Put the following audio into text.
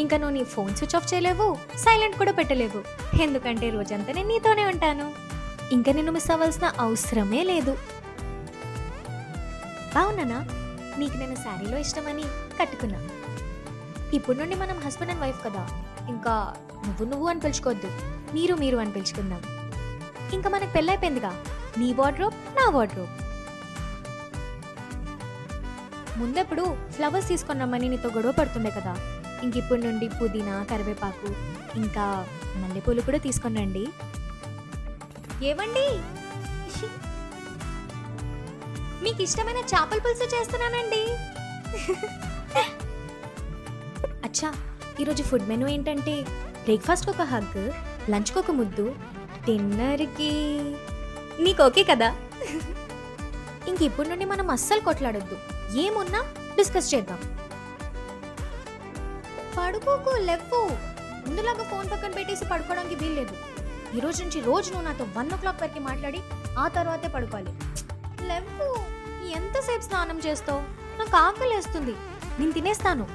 ఇంకా నువ్వు నీ ఫోన్ స్విచ్ ఆఫ్ చేయలేవు, సైలెంట్ కూడా పెట్టలేవు. ఎందుకంటే రోజంతా నేను నీతోనే ఉంటాను. ఇంకా నిన్ను మిస్ అవ్వాల్సిన అవసరమే లేదు. బావున్నానా? నీకు నేను శారీలో ఇష్టమని కట్టుకున్నా. ఇప్పుడు నుండి మనం హస్బెండ్ అండ్ వైఫ్ కదా, ఇంకా నువ్వు అని పిలుచుకోవద్దు, మీరు అని పిలుచుకుందాం. ఇంకా మనకు పెళ్ళైపోయిందిగా, నీ వార్డ్రోబ్ నా వార్డ్రోబ్. ముందెప్పుడు ఫ్లవర్స్ తీసుకొని రమ్మని నీతో గొడవ పడుతుండే కదా, ఇంక ఇప్పుడు నుండి పుదీనా, కరివేపాకు, ఇంకా మల్లెపూలు కూడా తీసుకొని రండి. ఏవండి, మీకు ఇష్టమైన చేపల పులుసు చేస్తున్నానండి. అచ్చా, ఈరోజు ఫుడ్ మెనూ ఏంటంటే బ్రేక్ఫాస్ట్కి ఒక హగ్, లంచ్కి ఒక ముద్దు, డిన్నర్కి నీకు ఓకే కదా? ఇంక ఇప్పుడు నుండి మనం అస్సలు కొట్లాడొద్దు, ఏమున్నా డిస్కస్ చేద్దాం. పడుకోకు, లెవ్వు. ముందులాగా ఫోన్ పక్కన పెట్టేసి పడుకోవడానికి వీల్లేదు. ఈ రోజు నుంచి రోజు నువ్వు నాతో 1 o'clock వరకు మాట్లాడి ఆ తర్వాతే పడుకోవాలి. లెవ్వు. ఎంతసేపు స్నానం చేస్తావు? నాకు ఆకలేస్తుంది, నేను తినేస్తాను.